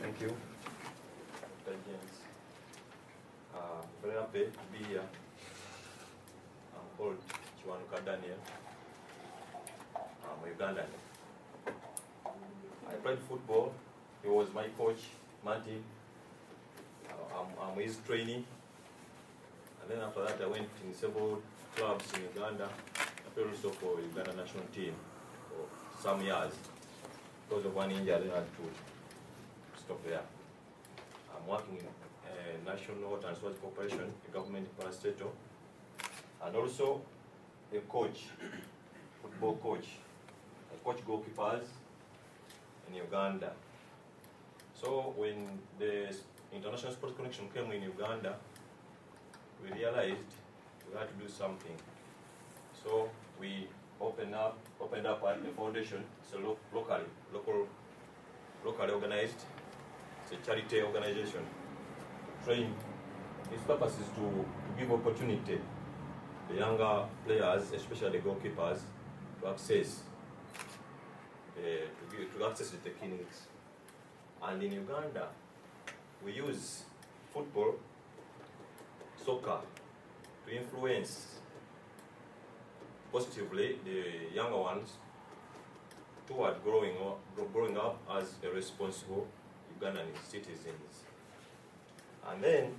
Thank you. Diane. Very happy to be here. I'm called Daniel. I'm Ugandan. I played football. He was my coach, Martin. I'm his trainee. And then after that, I went in several clubs in Uganda. I played also for Uganda national team for some years. Because of one injury, I had to stop there. I'm working in National Water and Sewage Corporation, a government parastatal, and also a coach, football coach. I coach goalkeepers in Uganda. So when the International Sports Connection came in Uganda, we realized we had to do something. So we opened up a foundation. It's a locally organized. It's a charity organization. Train. Its purpose is to give opportunity to the younger players, especially the goalkeepers, to access the techniques. And in Uganda, we use football, soccer, to influence positively the younger ones toward growing up as a responsible Ugandan citizens. And then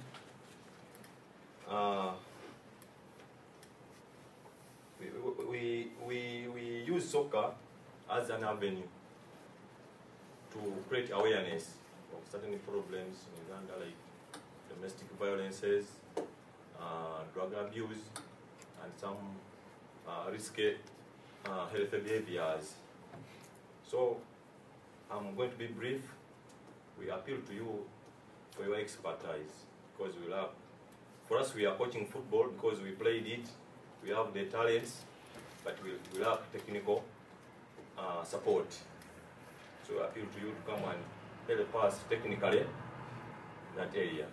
we use soccer as an avenue to create awareness of certain problems in Uganda, like domestic violences, drug abuse, and some risky healthy behaviors. So I'm going to be brief. We appeal to you for your expertise, because for us, we are coaching football because we played it. We have the talents, but we lack technical support. So I appeal to you to come and help us technically in that area.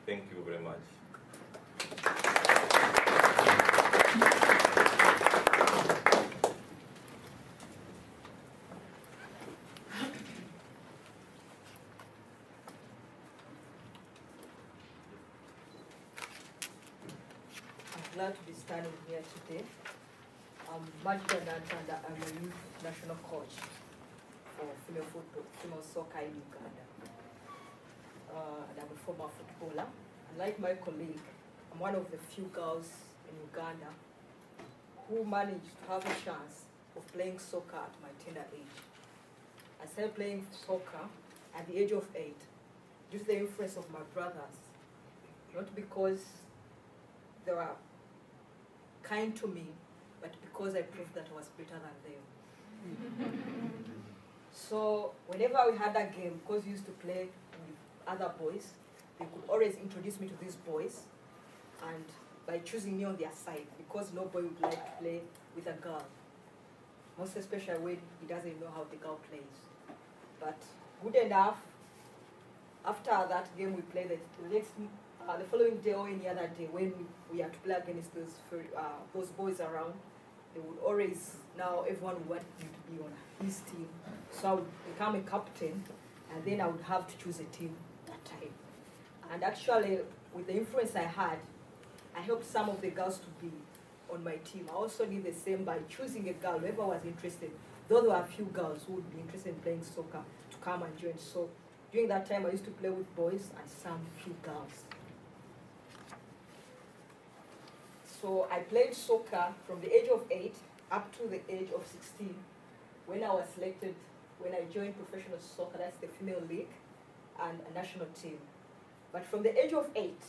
Thank you very much. I'm glad to be standing here today. I'm Majidah Nantanda. I'm a youth national coach for female football, female soccer in Uganda. And I'm a former footballer. And like my colleague, I'm one of the few girls in Uganda who managed to have a chance of playing soccer at my tender age. I started playing soccer at the age of 8 due to the influence of my brothers, not because they were kind to me, but because I proved that I was better than them. So whenever we had a game, because we used to play with other boys, they could always introduce me to these boys, and by choosing me on their side, because no boy would like to play with a girl, most especially when he doesn't know how the girl plays. But good enough, after that game we played the following day or any other day when we had to play against those boys around, they would always, now everyone would want me to be on his team. So I would become a captain, and then I would have to choose a team that time. And actually, with the influence I had, I helped some of the girls to be on my team. I also did the same by choosing a girl, whoever was interested, though there were a few girls who would be interested in playing soccer, to come and join. So during that time, I used to play with boys and some few girls. So I played soccer from the age of 8 up to the age of 16 when I was selected, when I joined professional soccer, that's the female league, and a national team. But from the age of 8,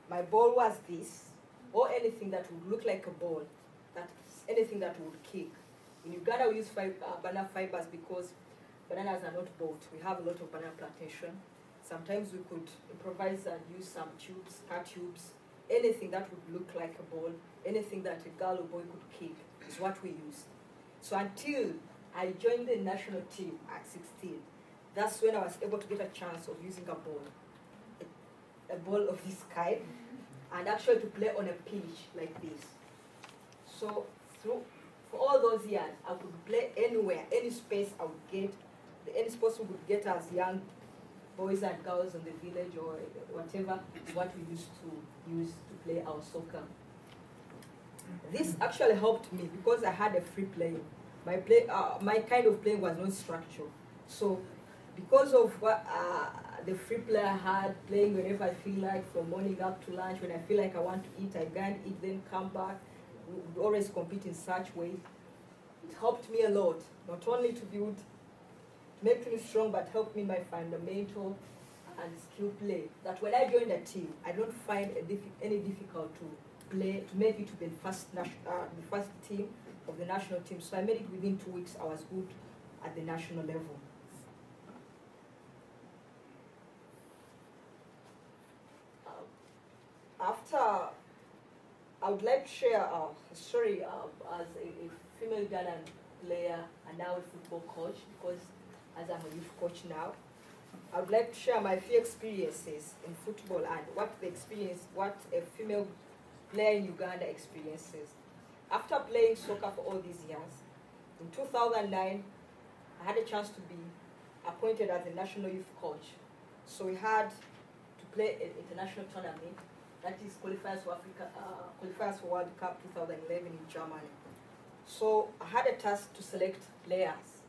my ball was this, or anything that would look like a ball, anything that would kick. In Uganda, we use banana fibers because bananas are not bought. We have a lot of banana plantation. Sometimes we could improvise and use some tubes, car tubes, anything that would look like a ball, anything that a girl or boy could kick is what we used. So until I joined the national team at 16, that's when I was able to get a chance of using a ball of this kind, and actually to play on a pitch like this. So for all those years, I could play anywhere, any space I would get, any sports we would get as young boys and girls in the village or whatever is what we used to use to play our soccer. This actually helped me because I had a free playing. My kind of playing was not structured. So because of what the free play I had, playing whenever I feel like, from morning up to lunch, when I feel like I want to eat, I go and eat, then come back. We would always compete in such ways. It helped me a lot, not only to make me strong, but helped me my fundamental and skill play. That when I joined a team, I don't find any difficult to play, to make it to the first team of the national team. So I made it within 2 weeks. I was good at the national level. After, I would like to share a story as a female Ugandan player and now a football coach, because as I'm a youth coach now, I would like to share my few experiences in football and what a female player in Uganda experiences. After playing soccer for all these years, in 2009, I had a chance to be appointed as a national youth coach. So we had to play an international tournament, that is qualifiers for World Cup 2011 in Germany. So I had a task to select players.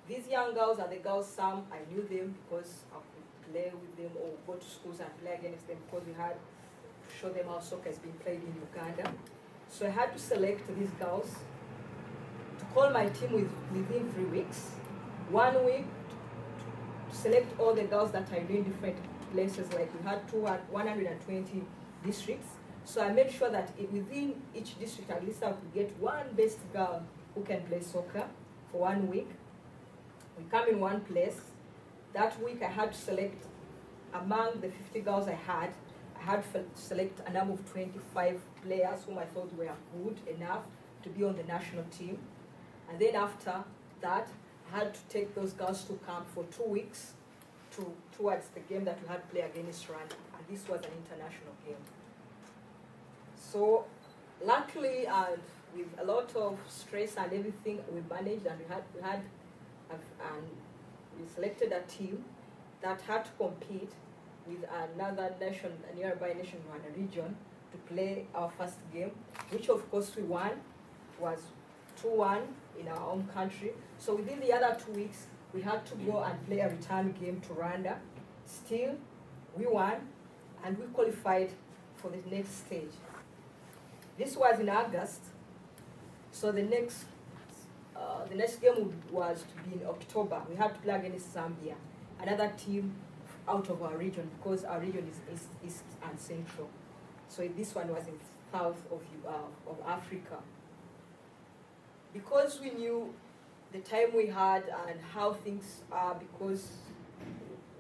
These young girls are the girls, some I knew them because I could play with them or go to schools and play against them, because we had to show them how soccer is being played in Uganda. So I had to select these girls, to call my team within 3 weeks. 1 week to select all the girls that I knew in different places, like we had 120 districts. So I made sure that within each district, at least I could get one best girl who can play soccer for 1 week. We come in one place. That week I had to select, among the 50 girls I had to select a number of 25 players whom I thought were good enough to be on the national team. And then after that, I had to take those girls to camp for 2 weeks towards the game that we had to play against Rwanda. And this was an international game. So luckily, and with a lot of stress and everything, we managed, and we selected a team that had to compete with another nation, a nearby nation, Rwanda region, to play our first game, which of course we won. It was 2-1 in our own country. So within the other 2 weeks, we had to go and play a return game to Rwanda. Still, we won, and we qualified for the next stage. This was in August, so the next game was to be in October. We had to play against Zambia, another team out of our region, because our region is east and central. So this one was in south of Africa. Because we knew the time we had and how things are, because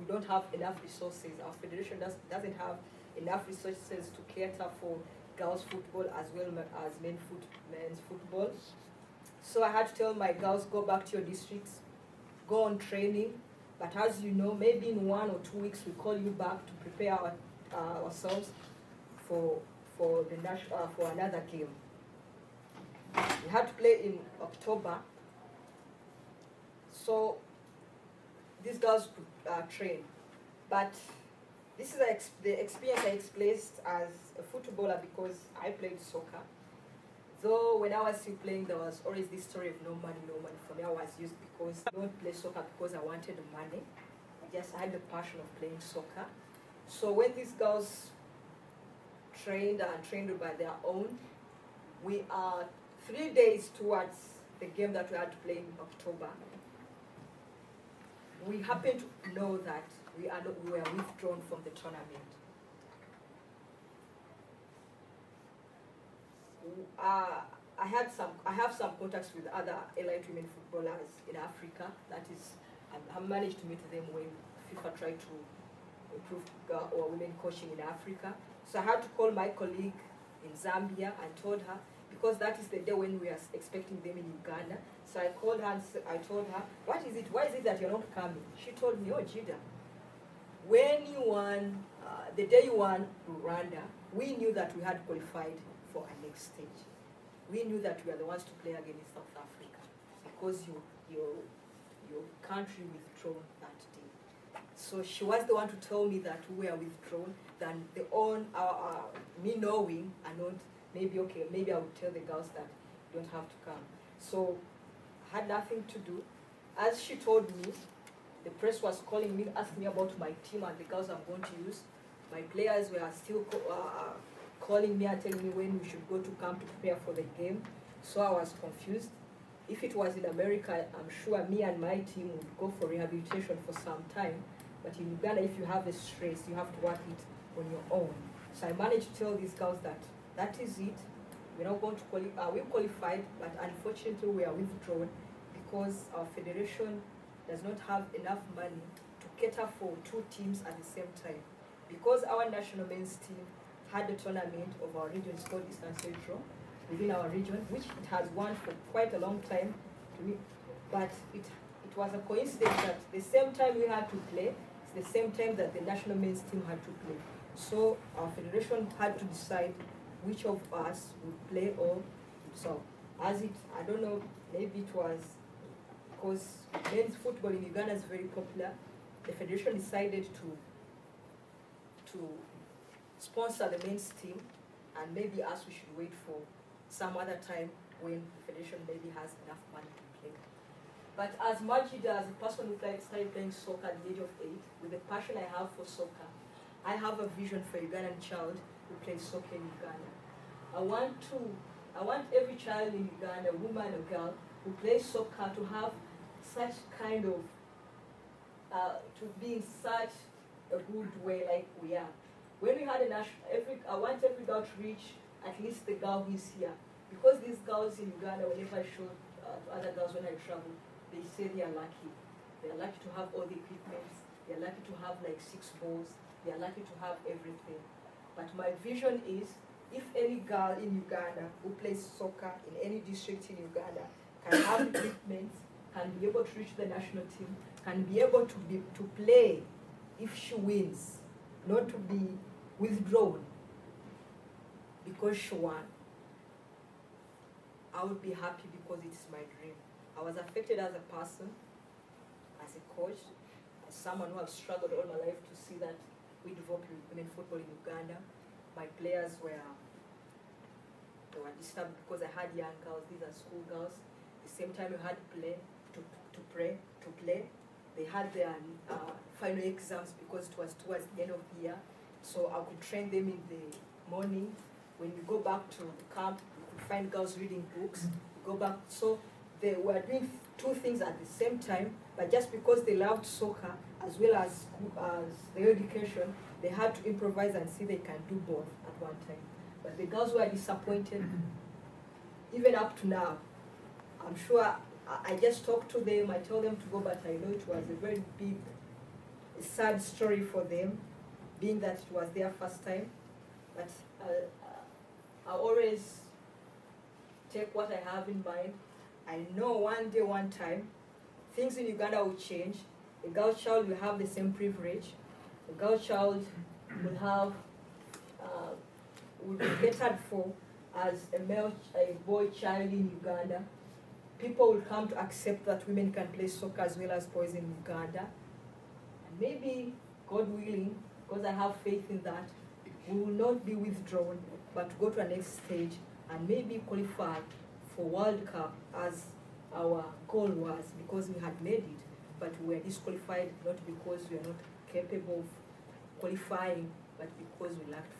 we don't have enough resources, our federation doesn't have enough resources to cater for girls' football as well as men's football. So I had to tell my girls, go back to your districts, go on training. But as you know, maybe in 1 or 2 weeks, we call you back to prepare ourselves for another game. We had to play in October. So these girls could train. But this is the experience I experienced as a footballer, because I played soccer. Though when I was still playing, there was always this story of no money, no money. For me, I was used because I don't play soccer because I wanted the money. I had the passion of playing soccer. So when these girls trained by their own, we are 3 days towards the game that we had to play in October. We happened to know that we were withdrawn from the tournament. I have some contacts with other elite women footballers in Africa. That is, I managed to meet them when FIFA tried to improve women coaching in Africa. So I had to call my colleague in Zambia and told her, because that is the day when we are expecting them in Uganda. So I called her and I told her, what is it? Why is it that you're not coming? She told me, oh, Majidah, when you won, the day you won Rwanda, we knew that we had qualified for our next stage. We knew that we are the ones to play against South Africa, because your country withdrew that day. So she was the one to tell me that we were withdrawn, than the own, me knowing and not, maybe, okay, maybe I would tell the girls that you don't have to come. So I had nothing to do. As she told me, the press was calling me, asking me about my team and the girls I'm going to use. My players were still calling me and telling me when we should go to camp to prepare for the game. So I was confused. If it was in America, I'm sure me and my team would go for rehabilitation for some time. But in Uganda, if you have a stress, you have to work it on your own. So I managed to tell these girls that that is it. We're not going to qualify. We qualified, but unfortunately we are withdrawn because our federation does not have enough money to cater for 2 teams at the same time. Because our national men's team had a tournament of our region, it's called Eastern Central, within our region, which it has won for quite a long time. But it was a coincidence that the same time we had to play, it's the same time that the national men's team had to play. So our federation had to decide which of us would play or so. I don't know, maybe it was because men's football in Uganda is very popular. The federation decided to sponsor the men's team, and maybe us we should wait for some other time when the federation maybe has enough money to play. But as Majidah, as a person who started playing soccer at the age of 8, with the passion I have for soccer, I have a vision for a Ugandan child who plays soccer in Uganda. I want every child in Uganda, woman or girl, who plays soccer to have such kind of, to be in such a good way like we are. When we had a national, I want every girl to reach at least the girl who is here. Because these girls in Uganda, whenever I show to other girls when I travel, they say they are lucky. They are lucky to have all the equipment. They are lucky to have like 6 balls. They are lucky to have everything. But my vision is, if any girl in Uganda who plays soccer in any district in Uganda can have equipment, can be able to reach the national team, can be able to play if she wins, not to be withdrawn because she won, I would be happy because it is my dream. I was affected as a person, as a coach, as someone who has struggled all my life to see that we develop women football in Uganda. My players were disturbed because I had young girls, these are school girls. The same time we had to play, they had their final exams because it was towards the end of the year. So I could train them in the morning. When we go back to the camp, we could find girls reading books. We go back. So they were doing 2 things at the same time, but just because they loved soccer as well as their education, they had to improvise and see they can do both at one time. But the girls were disappointed, even up to now. I'm sure I just talk to them, I tell them to go, but I know it was a very big, sad story for them, being that it was their first time. But I always take what I have in mind. I know one day, one time, things in Uganda will change. A girl child will have the same privilege. A girl child will have, will be catered for as a boy child in Uganda. People will come to accept that women can play soccer as well as boys in Uganda. And maybe, God willing, because I have faith in that, we will not be withdrawn, but go to a next stage and maybe qualify for World Cup as our goal was, because we had made it, but we were disqualified not because we are not capable of qualifying, but because we lacked